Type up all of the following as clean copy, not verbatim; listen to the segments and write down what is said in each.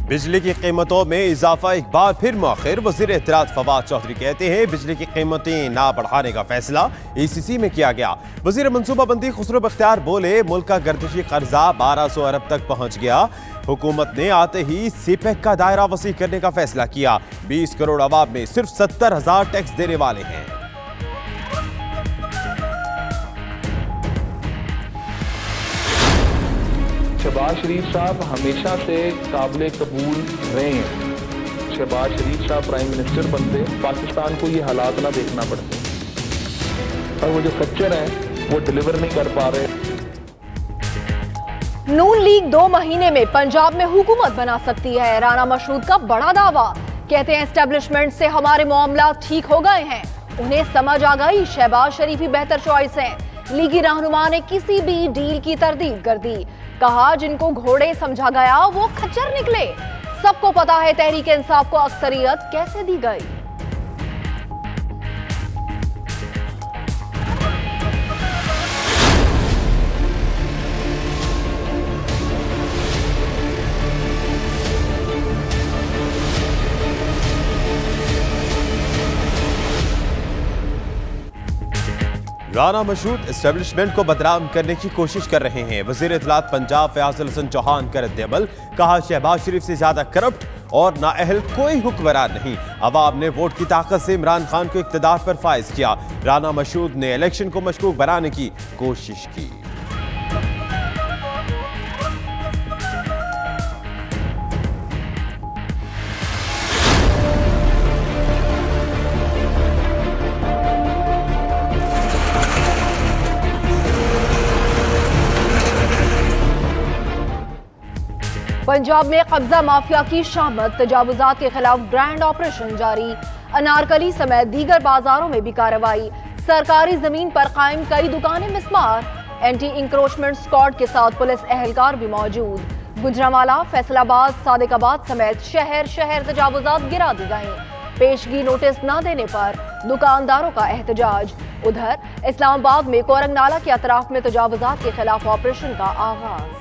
बिजली की कीमतों में इजाफा एक बार फिर मौखिर। वज़ीर इत्तलात फवाद चौधरी कहते हैं बिजली की कीमतें ना बढ़ाने का फैसला ECC में किया गया। वज़ीर मनसूबाबंदी खुसरो बख्तियार बोले मुल्क का गर्दिशी कर्जा 1200 अरब तक पहुंच गया। हुकूमत ने आते ही सीपेक का दायरा वसी करने का फैसला किया। 20 करोड़ अवाम में सिर्फ 70,000 टैक्स देने वाले हैं। शहबाज शरीफ साहब हमेशा से काबिल कबूल रहे हैं। शहबाज शरीफ साहब प्राइम मिनिस्टर बनते पाकिस्तान को ये हालात ना देखना पड़ते, और वो जो खच्चर हैं वो डिलीवर नहीं कर पा रहे। नून लीग 2 महीने में पंजाब में हुकूमत बना सकती है। राना मशरूद का बड़ा दावा। कहते हैं एस्टेब्लिशमेंट से हमारे मामला ठीक हो गए हैं। उन्हें समझ आ गई शहबाज शरीफ ही बेहतर चॉइस है। लीगी रहनुमा ने किसी भी डील की तरदीद कर दी। कहा जिनको घोड़े समझा गया वो खच्चर निकले। सबको पता है तहरीक इंसाफ को अक्सरियत कैसे दी गई। राना मशरूद एस्टेब्लिशमेंट को बदनाम करने की कोशिश कर रहे हैं। वज़ीर इत्तलात पंजाब फयाज़ुल हसन चौहान का रद्द-ए-अमल। कहा शहबाज शरीफ से ज्यादा करप्ट और नाअहल कोई हुक्मरान नहीं। अवाम ने वोट की ताकत से इमरान खान को इक़्तिदार पर फाइज किया। राना मशरूद ने इलेक्शन को मशकूक बनाने की कोशिश की। पंजाब में कब्जा माफिया की शामत। तजावुजात के खिलाफ ग्रैंड ऑपरेशन जारी। अनारकली समेत दीगर बाजारों में भी कार्रवाई। सरकारी जमीन पर कायम कई दुकानें मिसमार। एंटी इंक्रोचमेंट स्क्वाड के साथ पुलिस एहलकार भी मौजूद। गुजरांवाला, फैसलाबाद, सादिकाबाद समेत शहर शहर तजावुजात गिरा दी गई। पेशगी नोटिस न देने पर दुकानदारों का एहतजाज। उधर इस्लामाबाद में कोरंगनाला के अतराफ में तजावुजात के खिलाफ ऑपरेशन का आगाज।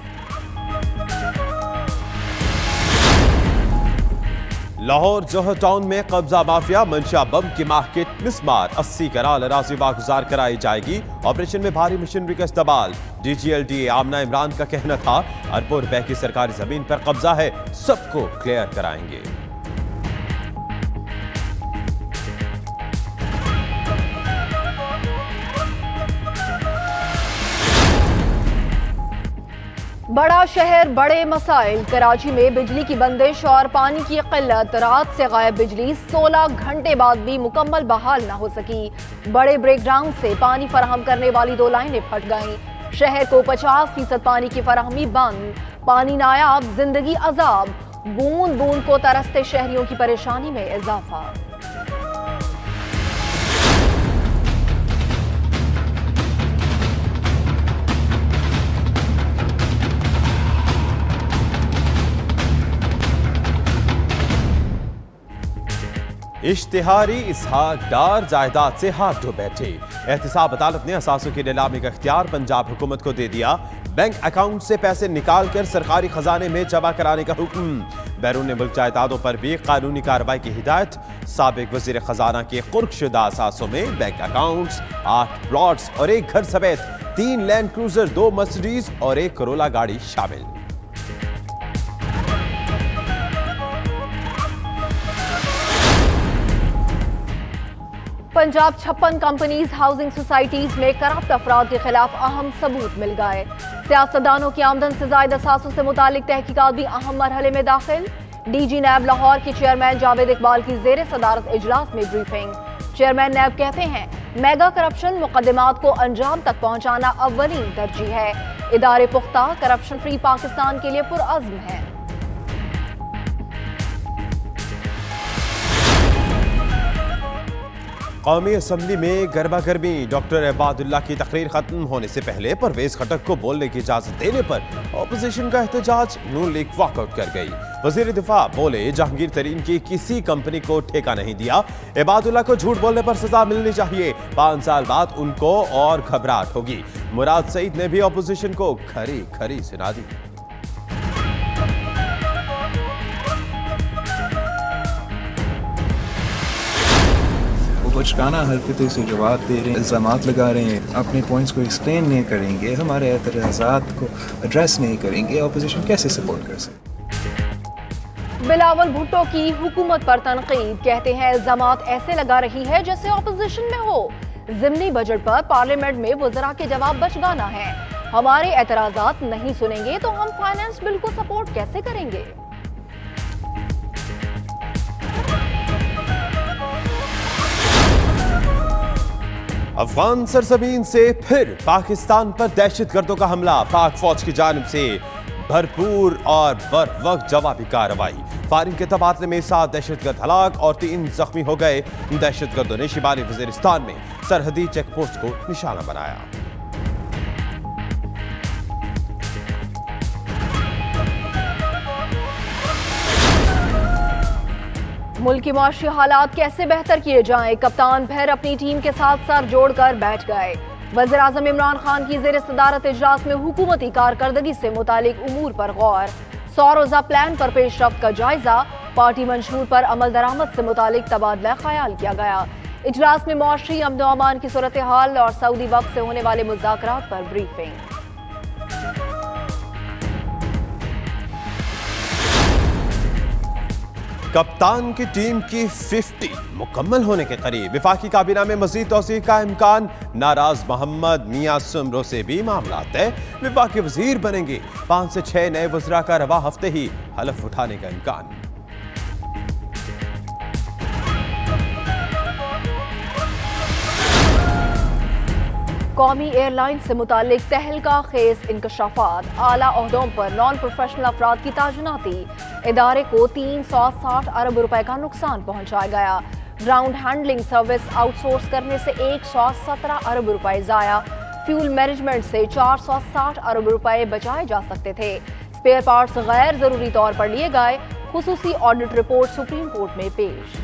लाहौर जोहर टाउन में कब्जा माफिया मंशा बम की मार्केट मिसमार। 80 कनाल अराज़ी वागुजार कराई जाएगी। ऑपरेशन में भारी मशीनरी का इस्तेमाल। DGLDA आमना इमरान का कहना था अरबों रुपए की सरकारी जमीन पर कब्जा है, सबको क्लियर कराएंगे। बड़ा शहर बड़े मसाइल। कराची में बिजली की बंदिश और पानी की किल्लत। रात से गायब बिजली 16 घंटे बाद भी मुकम्मल बहाल न हो सकी। बड़े ब्रेकडाउन से पानी फराहम करने वाली 2 लाइनें फट गईं। शहर को 50% पानी की फराहमी बंद। पानी नायाब, जिंदगी अजाब। बूंद बूंद को तरसते शहरियों की परेशानी में इजाफा। इश्तिहारी इसहाक डार जायदाद से हाथ धो बैठे। एहतसाब अदालत ने असासों की नीलामी का इख्तियार पंजाब हुकूमत को दे दिया। बैंक अकाउंट से पैसे निकाल कर सरकारी खजाने में जमा कराने का हुक्म। बैरून मुल्क जायदादों पर भी कानूनी कार्रवाई की हिदायत। साबिक वजीर खजाना के कुर्कशुदा असासों में बैंक अकाउंट्स, 8 प्लॉट्स और 1 घर समेत 3 लैंड क्रूजर, 2 मर्सिडीज और 1 करोला गाड़ी शामिल। पंजाब 56 कंपनीज हाउसिंग सोसाइटीज में करप्ट अफराद के खिलाफ अहम सबूत मिल गए। सियासतदानों की आमदन से जायद असासों से मुतालिक तहकीकात भी अहम मरहले में दाखिल। DG नैब लाहौर के चेयरमैन जावेद इकबाल की जेर सदारत इजलास में ब्रीफिंग। चेयरमैन नैब कहते हैं मेगा करप्शन मुकदमात को अंजाम तक पहुंचाना अव्वलीन तरजीह है। इदारे पुख्ता, करप्शन फ्री पाकिस्तान के लिए पुरअज़्म है। कौमी असम्बली में गरमा गर्मी। डॉक्टर इबादुल्लाह की तकरीर खत्म होने से पहले परवेज खटक को बोलने की इजाजत देने पर अपोजिशन का एहतजाज। नून लीग वॉकआउट कर गई। वजीर दिफा बोले जहांगीर तरीन की किसी कंपनी को ठेका नहीं दिया। इबादुल्लाह को झूठ बोलने पर सजा मिलनी चाहिए। 5 साल बाद उनको और घबराहट होगी। मुराद सईद ने भी अपोजिशन को खरी खरी सुना दी। बचकाना हरकतें से जवाब दे रहे हैं, इल्ज़ामात लगा रहे हैं, अपने पॉइंट्स को एक्सप्लेन नहीं करेंगे, हमारे एतराज़ात को एड्रेस नहीं करेंगे, अपोजिशन कैसे सपोर्ट कर सकते? बिलावल भुट्टो की हुकूमत पर तनकीद, कहते हैं इल्जामात ऐसे लगा रही है जैसे ऑपोजिशन में हो। ज़िमनी बजट पर पार्लियामेंट में वज़रा के जवाब बचगाना है। हमारे एतराज़ात नहीं सुनेंगे तो हम फाइनेंस बिल को सपोर्ट कैसे करेंगे? अफगान सरजमीन से फिर पाकिस्तान पर दहशतगर्दों का हमला, पाक फौज की जानिब से भरपूर और बर वक्त जवाबी कार्रवाई। फायरिंग के तबादले में 7 दहशतगर्द हलाक और 3 जख्मी हो गए। दहशतगर्दों ने शिमाली वजीरिस्तान में सरहदी चेकपोस्ट को निशाना बनाया। मुल्क की माशी हालात कैसे बेहतर किए जाएं, कप्तान फिर अपनी टीम के साथ सर जोड़कर बैठ गए। वज़ीर आज़म इमरान खान की ज़ेर सदारत इजलास में हुकूमती कारकर्दगी से मुतालिक उमूर पर गौर। 100 रोज़ा प्लान पर पेशरफ्त का जायजा, पार्टी मंशूर पर अमल दरामद से मुतालिक तबादला ख्याल किया गया। इजलास में मुआशरी अमन व अमान की सूरत हाल और सऊदी वक्त से होने वाले मुज़ाकरात पर ब्रीफिंग। कप्तान की टीम की 50 मुकम्मल होने के करीब। वफाकी काबीना में मजीद तौसीक का इम्कान, नाराज मोहम्मद मियां सुमरो से भी मामला तय। वफाकी वजीर बनेंगे। 5 से 6 नए वज़रा का रवा हफ्ते ही हलफ उठाने का इम्कान। कौमी एयरलाइन से मुतालिक तहलका खेज इंकशाफात, आला ओहदों पर नॉन प्रोफेशनल अफराद की ताजुनाती। इदारे को 360 अरब रुपए का नुकसान पहुंचाया गया। ग्राउंड हैंडलिंग सर्विस आउटसोर्स करने से 117 अरब रुपए जाया। फ्यूल मैनेजमेंट से 460 अरब रुपए बचाए जा सकते थे। स्पेयर पार्ट्स गैर जरूरी तौर पर लिए गए। खुसूसी ऑडिट रिपोर्ट सुप्रीम कोर्ट में पेश।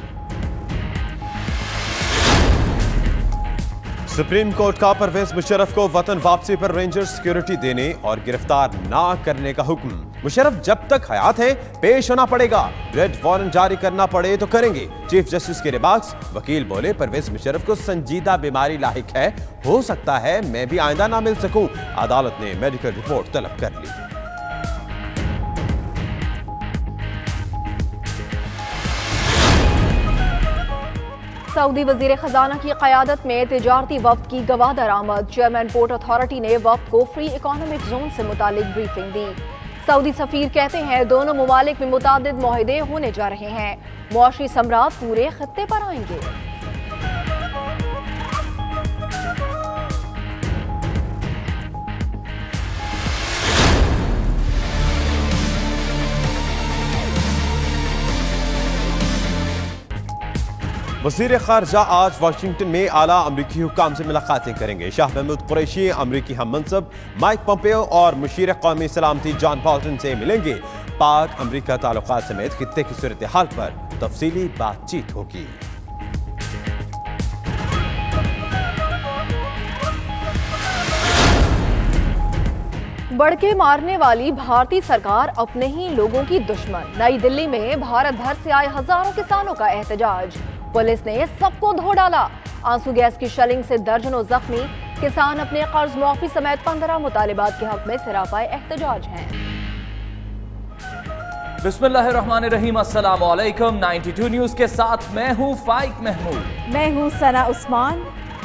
सुप्रीम कोर्ट का परवेज मुशर्रफ को वतन वापसी पर रेंजर सिक्योरिटी देने और गिरफ्तार ना करने का हुक्म। मुशर्रफ जब तक हयात हैं पेश होना पड़ेगा, रेड वारंट जारी करना पड़े तो करेंगे। चीफ जस्टिस के रिमार्क्स। वकील बोले परवेज मुशर्रफ को संजीदा बीमारी लाहिक है, हो सकता है मैं भी आइंदा ना मिल सकूं। अदालत ने मेडिकल रिपोर्ट तलब कर ली। सऊदी वजीर खजाना की क़यादत में तिजारती वफ्द की गवाह दरामद। चेयरमैन पोर्ट अथॉरिटी ने वफ्द को फ्री इकोनॉमिक जोन से मुतालिक ब्रीफिंग दी। सऊदी सफीर कहते हैं दोनों मुमालिक में मुतादिद मुआहदे होने जा रहे हैं। मुआशी समरात पूरे खत्ते पर आएंगे। वज़ीर ख़ारजा आज वाशिंगटन में आला अमरीकी हुक्काम से मुलाकातें करेंगे। शाह महमूद कुरैशी, अमरीकी हम मनसब माइक पोम्पेओ और मुशीर कौमी सलामती जॉन बोल्टन से मिलेंगे। पाक अमरीका ताल्लुकात समेत खित्ते की सूरत हाल पर तफसीली बातचीत होगी। बड़के मारने वाली भारतीय सरकार अपने ही लोगों की दुश्मन। नई दिल्ली में भारत भर से आए हजारों किसानों का एहतजाज। पुलिस ने सबको धो डाला। आंसू गैस की शेलिंग से दर्जनों जख्मी। किसान अपने कर्ज मुआफी समेत 15 मुतालिबात के हक में सरापाए एहतजाज हैं। बिस्मिल्लाहिर्रहमानिर्रहीम, अस्सलाम वालेकुम। 92 न्यूज के साथ मैं हूँ फाइक महमूद। मैं हूँ सना उस्मान।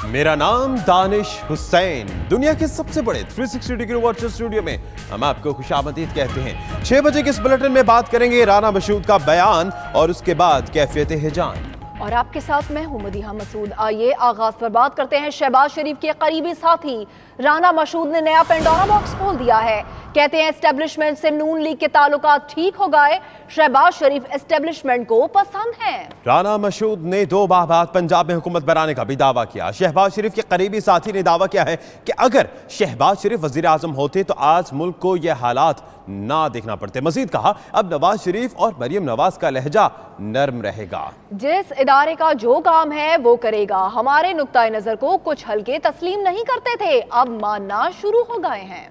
मेरा नाम दानिश हुसैन। दुनिया के सबसे बड़े 360 डिग्री वर्चुअल स्टूडियो में हम आपको खुशामदीद कहते हैं। 6 बजे के इस बुलेटिन में बात करेंगे राना मशहूद का बयान और उसके बाद कैफियत हिजान। और आपके साथ मैं हूं मदीहा मसूद। आइए आगाज पर बात करते हैं। शहबाज शरीफ के करीबी साथी राना मशहूद ने नया पेंडोरा बॉक्स खोल दिया है। कहते हैं एस्टेब्लिशमेंट से नून लीग के ताल्लुकात ठीक हो गए। शहबाज शरीफ एस्टेब्लिशमेंट को पसंद है। राना मशहूद ने 2 माह बाद पंजाब में हुकूमत बनाने का भी दावा किया। शहबाज शरीफ के करीबी साथी ने दावा किया है कि अगर शहबाज शरीफ वजीर आजम होते तो आज मुल्क को यह हालात ना देखना पड़ते। मजीद कहा अब नवाज शरीफ और मरियम नवाज का लहजा नर्म रहेगा। जिस इदारे का जो काम है वो करेगा। हमारे नुक्ताए नजर को कुछ हल्के तस्लीम नहीं करते थे, अब मानना शुरू हो गए हैं।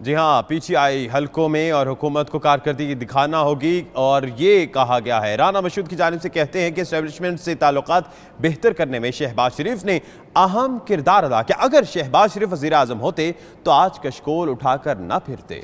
जी हाँ, PTI हलकों में और हुकूमत को कारकर्दगी दिखाना होगी और ये कहा गया है। राना मशहूद की जानिब से कहते हैं कि एस्टेब्लिशमेंट से ताल्लुकात बेहतर करने में शहबाज शरीफ ने अहम किरदार अदा किया। अगर शहबाज शरीफ वज़ीर आज़म होते तो आज कशकोल उठाकर न फिरते।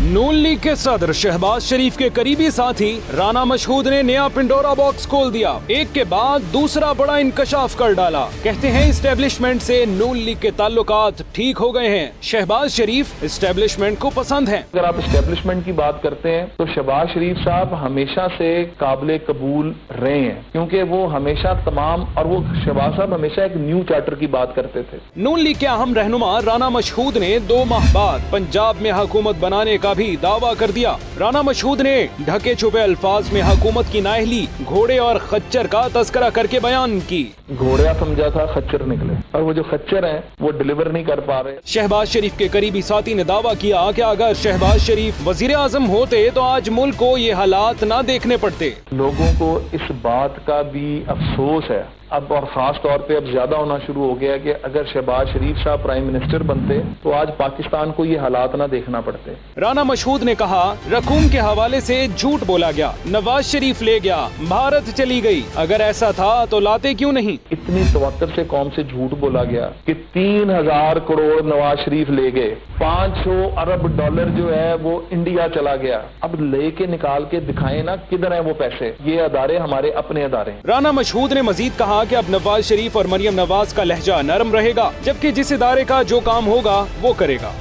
नून लीग के सदर शहबाज शरीफ के करीबी साथी राना मशहूद ने नया पिंडोरा बॉक्स खोल दिया। एक के बाद दूसरा बड़ा इंकशाफ कर डाला। कहते हैं इस्टेब्लिशमेंट से नून लीग के ताल्लुकात ठीक हो गए हैं। शहबाज शरीफ इस्टेब्लिशमेंट को पसंद हैं। अगर आप इस्टेब्लिशमेंट की बात करते हैं तो शहबाज शरीफ साहब हमेशा से काबिल कबूल रहे हैं, क्योंकि वो हमेशा तमाम, और वो शहबाज साहब हमेशा एक न्यू चार्टर की बात करते थे। नून लीग के अहम रहनुमा राना मशहूद ने 2 माह बाद पंजाब में हुकूमत बनाने का भी दावा कर दिया। राना मशहूद ने ढके छुपे अल्फाज में हुकूमत की नाअहली, घोड़े और खच्चर का तस्करा करके बयान की। घोड़ा समझा था, खच्चर निकले, और वो जो खच्चर हैं वो डिलीवर नहीं कर पा रहे। शहबाज शरीफ के करीबी साथी ने दावा किया कि अगर शहबाज शरीफ वजीर आजम होते तो आज मुल्क को ये हालात ना देखने पड़ते। लोगों को इस बात का भी अफसोस है अब, और खास तौर पे अब ज्यादा होना शुरू हो गया कि अगर शहबाज शरीफ साहब प्राइम मिनिस्टर बनते तो आज पाकिस्तान को ये हालात ना देखना पड़ते। राना मशहूद ने कहा, रकूम के हवाले से झूठ बोला गया, नवाज शरीफ ले गया, भारत चली गई। अगर ऐसा था तो लाते क्यों नहीं? इतनी तवक्कर से कौम से झूठ बोला गया कि 3000 करोड़ नवाज शरीफ ले गए, 500 अरब डॉलर जो है वो इंडिया चला गया। अब लेके निकाल के दिखाएं ना किधर है वो पैसे। ये अदारे हमारे अपने अदारे। राना मशहूद ने मजीद कहा कि अब नवाज शरीफ और मरियम नवाज का लहजा नरम रहेगा, जबकि जिस इदारे का जो काम होगा वो करेगा।